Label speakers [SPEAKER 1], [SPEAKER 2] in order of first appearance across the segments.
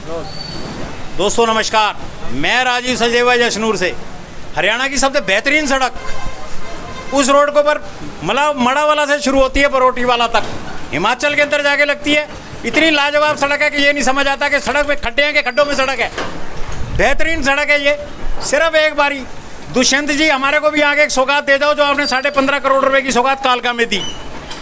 [SPEAKER 1] दोस्तों नमस्कार, मैं राजीव सचदेवा जशनूर से। हरियाणा की सबसे बेहतरीन सड़क उस रोड को पर मड़ावाला से शुरू होती है बरोटीवाला तक, हिमाचल के अंदर जाके लगती है। इतनी लाजवाब सड़क है कि ये नहीं समझ आता कि सड़क में खड्डे हैं कि खड्डों में सड़क है। बेहतरीन सड़क है ये। सिर्फ एक बारी दुष्यंत जी हमारे को भी आगे एक सौगात दे जाओ, जो आपने 15.5 करोड़ रुपए की सौगात कालका में दी।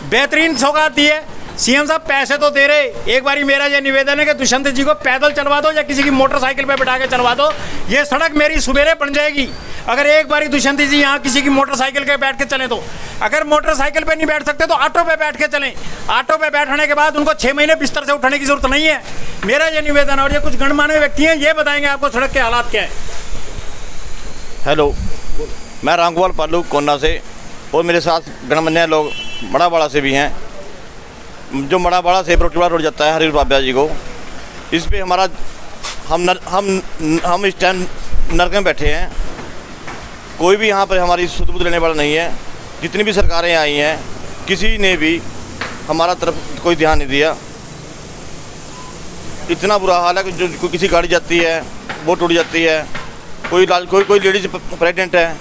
[SPEAKER 1] बेहतरीन सौगात दी है। सीएम साहब पैसे तो दे रहे, एक बारी मेरा ये निवेदन है कि दुष्यंत जी को पैदल चलवा दो या किसी की मोटरसाइकिल पे बैठा के चलवा दो। ये सड़क मेरी सुबेरे बन जाएगी अगर एक बारी दुष्यंत जी यहाँ किसी की मोटरसाइकिल पे बैठ के चलें तो। अगर मोटरसाइकिल पे नहीं बैठ सकते तो ऑटो पे बैठ के चलें। ऑटो पे बैठने के बाद उनको 6 महीने बिस्तर से उठने की जरूरत नहीं है। मेरा ये निवेदन है। और ये कुछ गणमान्य व्यक्ति हैं, ये बताएंगे आपको सड़क के हालात क्या है।
[SPEAKER 2] हेलो, मैं रामगोपाल पालू कोन्ना से, और मेरे साथ गणमान्य लोग मड़ावाड़ा से भी हैं। जो मड़ावाड़ा से बरोटीवाला रोड जाता है हरिपुर बाबा जी को, इस पे हमारा हम इस टाइम नरक में बैठे हैं। कोई भी यहाँ पर हमारी सुध बुध लेने वाला नहीं है। जितनी भी सरकारें आई हैं, किसी ने भी हमारा तरफ कोई ध्यान नहीं दिया। इतना बुरा हाल है कि जो किसी गाड़ी जाती है वो टूट जाती है। कोई लेडीज प्रेग्नेंट है,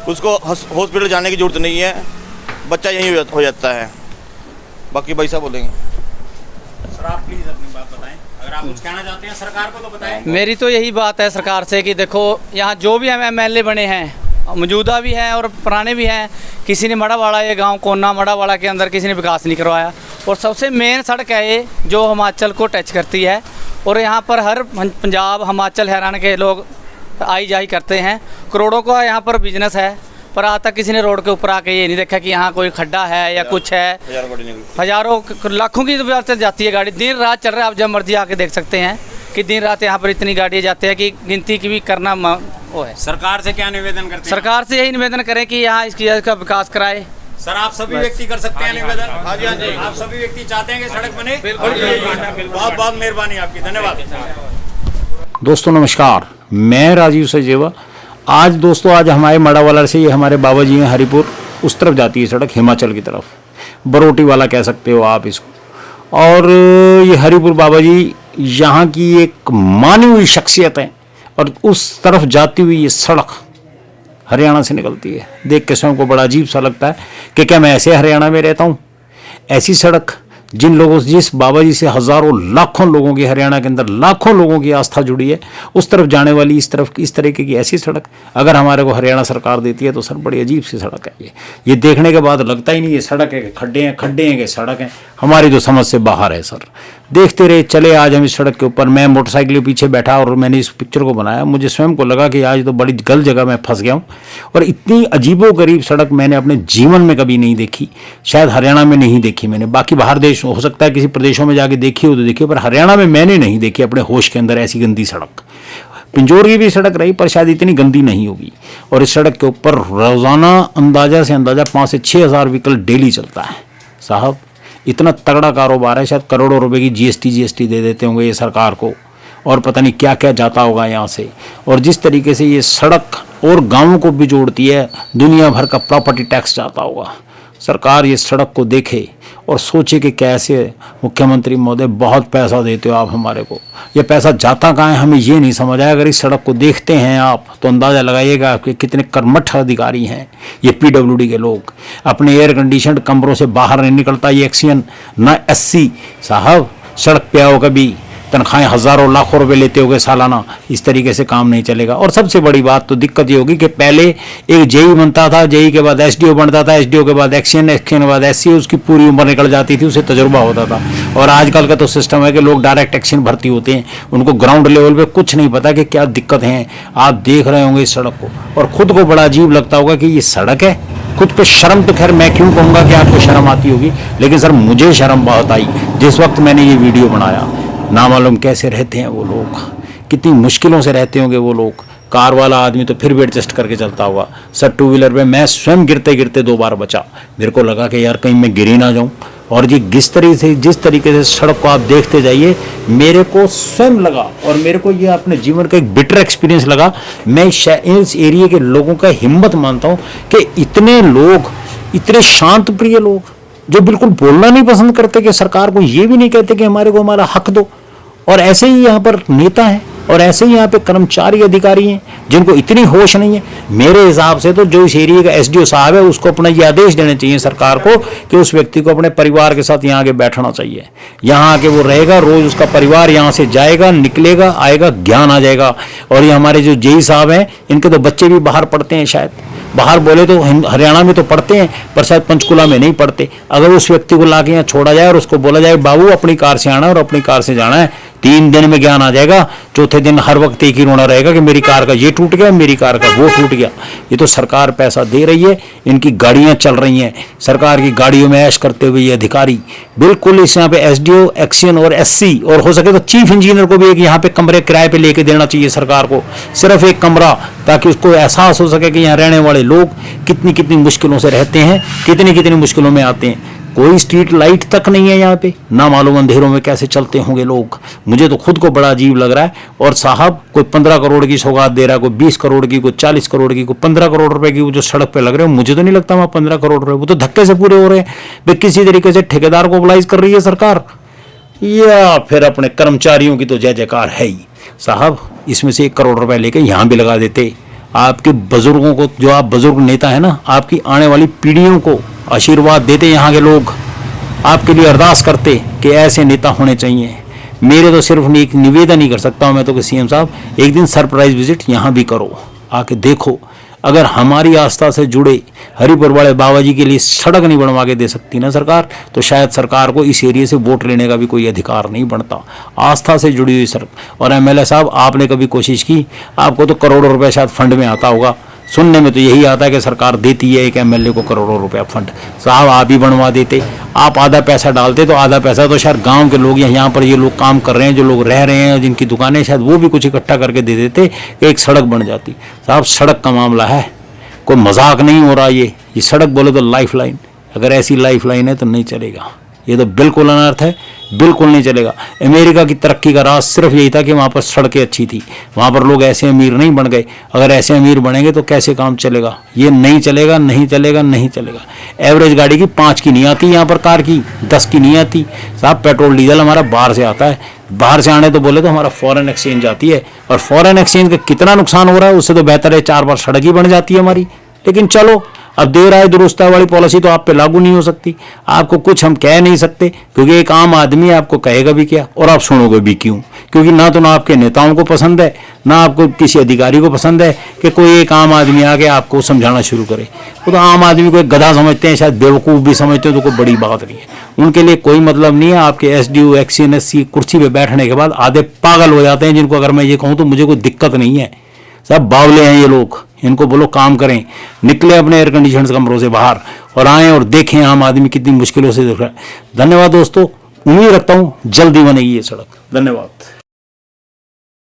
[SPEAKER 2] उसको हॉस्पिटल जाने की ज़रूरत नहीं है, बच्चा यहीं हो जाता है। बाकी भाई साहब बोलेंगे।
[SPEAKER 1] सर आप प्लीज़ अपनी बात बताएं, अगर आप कुछ कहना चाहते हैं सरकार को तो बताएं।
[SPEAKER 3] मेरी तो यही बात है सरकार से कि देखो, यहाँ जो भी हम एमएलए बने हैं, मौजूदा भी हैं और पुराने भी हैं, किसी ने मड़ावाड़ा, ये गांव कोन्ना मड़ावाड़ा के अंदर किसी ने विकास नहीं करवाया। और सबसे मेन सड़क है ये जो हिमाचल को टच करती है। और यहाँ पर हर पंजाब, हिमाचल, हरियाणा के लोग आई जाई करते हैं। करोड़ों का यहाँ पर बिजनेस है, पर आज तक किसी ने रोड के ऊपर आके ये नहीं देखा कि यहाँ कोई खड्डा है या कुछ है। हज़ारों लाखों की बात जाती है गाड़ी, दिन रात चल रहा है। आप जब मर्जी आके देख सकते हैं कि दिन रात यहाँ पर इतनी गाड़ियाँ जाती है कि गिनती की भी करना वो है।
[SPEAKER 1] सरकार से क्या निवेदन करते हैं?
[SPEAKER 3] सरकार से यही निवेदन करें कि यहाँ इसका विकास कराए।
[SPEAKER 1] सर आप सभी व्यक्ति कर सकते हैं निवेदन? हाँ जी, हाँ जी। आप सभी व्यक्ति चाहते हैं कि सड़क बने? बहुत बहुत मेहरबानी आपकी, धन्यवाद।
[SPEAKER 4] दोस्तों नमस्कार, मैं राजीव सचदेवा। आज हमारे मड़ावाला से, ये हमारे बाबा जी हैं हरिपुर, उस तरफ जाती है सड़क, हिमाचल की तरफ, बरोटीवाला कह सकते हो आप इसको। और ये हरिपुर बाबा जी यहाँ की एक मानी हुई शख्सियत है। और उस तरफ जाती हुई ये सड़क हरियाणा से निकलती है। देख के स्वयं को बड़ा अजीब सा लगता है कि क्या मैं ऐसे हरियाणा में रहता हूँ। ऐसी सड़क जिस बाबा जी से हज़ारों लाखों लोगों की, हरियाणा के अंदर लाखों लोगों की आस्था जुड़ी है, उस तरफ जाने वाली इस तरीके की ऐसी सड़क अगर हमारे को हरियाणा सरकार देती है तो सर बड़ी अजीब सी सड़क है ये देखने के बाद लगता ही नहीं ये सड़क है कि खड्डे हैं कि सड़क है। हमारी तो समझ से बाहर है सर। देखते रहे चले। आज हम इस सड़क के ऊपर, मैं मोटरसाइकिल के पीछे बैठा और मैंने इस पिक्चर को बनाया। मुझे स्वयं को लगा कि आज तो बड़ी गलत जगह मैं फंस गया हूँ। और इतनी अजीबोगरीब सड़क मैंने अपने जीवन में कभी नहीं देखी। शायद हरियाणा में नहीं देखी मैंने, बाकी बाहर देश हो सकता है किसी प्रदेशों में जाके देखी हो तो देखी, पर हरियाणा में मैंने नहीं देखी अपने होश के अंदर ऐसी गंदी सड़क। पिंजौर की भी सड़क रही पर शायद इतनी गंदी नहीं होगी। और इस सड़क के ऊपर रोज़ाना अंदाज़ा 5 से 6 हज़ार व्हीकल डेली चलता है। साहब इतना तगड़ा कारोबार है, शायद करोड़ों रुपए की जीएसटी दे देते होंगे ये सरकार को, और पता नहीं क्या क्या जाता होगा यहाँ से। और जिस तरीके से ये सड़क और गाँवों को भी जोड़ती है, दुनिया भर का प्रॉपर्टी टैक्स जाता होगा। सरकार ये सड़क को देखे और सोचे कि कैसे मुख्यमंत्री महोदय बहुत पैसा देते हो आप हमारे को, ये पैसा जाता कहाँ है हमें ये नहीं समझ आया। अगर इस सड़क को देखते हैं आप तो अंदाज़ा लगाइएगा आपके कितने कर्मठ अधिकारी हैं ये पीडब्ल्यूडी के लोग। अपने एयर कंडीशनड कमरों से बाहर नहीं निकलता ये एक्सियन ना एससी साहब। सड़क पे आओ, कभी तनख्वाहें हज़ारों लाखों रुपए लेते होगे सालाना। इस तरीके से काम नहीं चलेगा। और सबसे बड़ी बात तो दिक्कत ये होगी कि पहले एक जेई बनता था, जेई के बाद एसडीओ बनता था, एसडीओ के बाद एक्सियन के बाद एससी, उसकी पूरी उम्र निकल जाती थी, उसे तजुर्बा होता था। और आजकल का तो सिस्टम है कि लोग डायरेक्ट एक्शन भर्ती होते हैं, उनको ग्राउंड लेवल पे कुछ नहीं पता कि क्या दिक्कत है। आप देख रहे होंगे इस सड़क को और खुद को बड़ा अजीब लगता होगा कि ये सड़क है। खुद पे शर्म तो खैर मैं क्यों कहूँगा कि आपको शर्म आती होगी, लेकिन सर मुझे शर्म बहुत आई जिस वक्त मैंने ये वीडियो बनाया। ना मालूम कैसे रहते हैं वो लोग, कितनी मुश्किलों से रहते होंगे वो लोग। कार वाला आदमी तो फिर भी एडजस्ट करके चलता होगा। सर टू व्हीलर पे मैं स्वयं गिरते गिरते 2 बार बचा। मेरे को लगा कि यार कहीं मैं गिरी ना जाऊं। और ये जिस तरीके से सड़क को आप देखते जाइए, मेरे को स्वयं लगा और मेरे को ये अपने जीवन का एक बिटर एक्सपीरियंस लगा। मैं इस एरिया के लोगों का हिम्मत मानता हूँ कि इतने लोग, इतने शांत प्रिय लोग जो बिल्कुल बोलना नहीं पसंद करते, कि सरकार को ये भी नहीं कहते कि हमारे को हमारा हक दो, और ऐसे ही यहाँ पर नेता हैं और ऐसे ही यहाँ पे कर्मचारी अधिकारी हैं जिनको इतनी होश नहीं है। मेरे हिसाब से तो जो इस एरिया का एसडीओ साहब है उसको अपना ये आदेश देने चाहिए सरकार को कि उस व्यक्ति को अपने परिवार के साथ यहाँ आके बैठना चाहिए। यहाँ आके वो रहेगा, रोज उसका परिवार यहाँ से जाएगा, निकलेगा, आएगा, ज्ञान आ जाएगा। और ये हमारे जो जेई साहब हैं इनके तो बच्चे भी बाहर पढ़ते हैं, शायद बाहर बोले तो हरियाणा में तो पढ़ते हैं पर शायद पंचकुला में नहीं पढ़ते। अगर उस व्यक्ति को लाके यहाँ छोड़ा जाए और उसको बोला जाए बाबू अपनी कार से आना और अपनी कार से जाना है, 3 दिन में ज्ञान आ जाएगा। चौथे दिन हर वक्त एक ही रोना रहेगा कि मेरी कार का ये टूट गया, मेरी कार का वो टूट गया। ये तो सरकार पैसा दे रही है, इनकी गाड़ियां चल रही हैं, सरकार की गाड़ियों में ऐश करते हुए ये अधिकारी बिल्कुल इस यहाँ पे एसडीओ, एक्शन और एससी और हो सके तो चीफ इंजीनियर को भी एक यहाँ पे कमरे किराए पे लेके देना चाहिए सरकार को, सिर्फ एक कमरा, ताकि उसको एहसास हो सके कि यहाँ रहने वाले लोग कितनी कितनी मुश्किलों से रहते हैं, कितनी कितनी मुश्किलों में आते हैं। कोई स्ट्रीट लाइट तक नहीं है यहाँ पे, ना मालूम अंधेरों में कैसे चलते होंगे लोग। मुझे तो खुद को बड़ा अजीब लग रहा है। और साहब कोई 15 करोड़ की सौगात दे रहा है, कोई 20 करोड़ की, कोई 40 करोड़ की, कोई 15 करोड़ रुपए की। वो जो सड़क पे लग रहे हैं मुझे तो नहीं लगता वहाँ 15 करोड़ रुपए, वो तो धक्के से पूरे हो रहे हैं। वे किसी तरीके से ठेकेदार को मोबिलाइज कर रही है सरकार, या फिर अपने कर्मचारियों की तो जय जयकार है ही। साहब इसमें से 1 करोड़ रुपए लेके यहाँ भी लगा देते, आपके बुजुर्गों को, जो आप बुजुर्ग नेता है ना, आपकी आने वाली पीढ़ियों को आशीर्वाद देते, यहाँ के लोग आपके लिए अरदास करते कि ऐसे नेता होने चाहिए। मेरे तो सिर्फ एक निवेदन ही कर सकता हूँ मैं तो कि सीएम साहब एक दिन सरप्राइज विजिट यहाँ भी करो, आके देखो। अगर हमारी आस्था से जुड़े हरिपुर वाले बाबा जी के लिए सड़क नहीं बनवा के दे सकती ना सरकार, तो शायद सरकार को इस एरिया से वोट लेने का भी कोई अधिकार नहीं बनता। आस्था से जुड़ी हुई सड़क। और एमएलए साहब आपने कभी कोशिश की? आपको तो करोड़ों रुपए शायद फंड में आता होगा, सुनने में तो यही आता है कि सरकार देती है एक एमएलए को करोड़ों रुपया फंड। साहब आप ही बनवा देते, आप आधा पैसा डालते तो आधा पैसा तो शायद गांव के लोग या यहाँ पर ये लोग काम कर रहे हैं, जो लोग रह रहे हैं, जिनकी दुकानें, शायद वो भी कुछ इकट्ठा करके दे देते कि एक सड़क बन जाती। साहब सड़क का मामला है, कोई मजाक नहीं हो रहा। ये सड़क बोले तो लाइफ लाइन, अगर ऐसी लाइफ लाइन है तो नहीं चलेगा। ये तो बिल्कुल अनर्थ है, बिल्कुल नहीं चलेगा। अमेरिका की तरक्की का राज सिर्फ यही था कि वहाँ पर सड़कें अच्छी थी, वहाँ पर लोग ऐसे अमीर नहीं बन गए। अगर ऐसे अमीर बनेंगे तो कैसे काम चलेगा? ये नहीं चलेगा, नहीं चलेगा, नहीं चलेगा। एवरेज गाड़ी की 5 की नहीं आती, यहाँ पर कार की 10 की नहीं आती। साहब पेट्रोल डीजल हमारा बाहर से आता है, बाहर से आने तो बोले तो हमारा फॉरेन एक्सचेंज आती है, और फॉरेन एक्सचेंज का कितना नुकसान हो रहा है, उससे तो बेहतर है 4 बार सड़क ही बन जाती है हमारी। लेकिन चलो, अब देर आए दुरुस्त आए वाली पॉलिसी तो आप पे लागू नहीं हो सकती, आपको कुछ हम कह नहीं सकते, क्योंकि एक आम आदमी आपको कहेगा भी क्या और आप सुनोगे भी क्यों? क्योंकि ना तो ना आपके नेताओं को पसंद है, ना आपको किसी अधिकारी को पसंद है कि कोई एक आम आदमी आके आपको समझाना शुरू करे। वो तो आम आदमी को एक गधा समझते हैं, शायद बेवकूफ़ भी समझते हैं, तो कोई बड़ी बात नहीं है। उनके लिए कोई मतलब नहीं है। आपके एसडीओ, एक्सीएन, एससी कुर्सी पे बैठने के बाद आधे पागल हो जाते हैं, जिनको अगर मैं ये कहूँ तो मुझे कोई दिक्कत नहीं है। सब बावले हैं ये लोग, इनको बोलो काम करें, निकले अपने एयर कंडीशन कमरों से बाहर और आएं और देखें आम आदमी कितनी मुश्किलों से देख रहा है। धन्यवाद दोस्तों, उम्मीद रखता हूँ जल्दी बनेगी ये सड़क। धन्यवाद।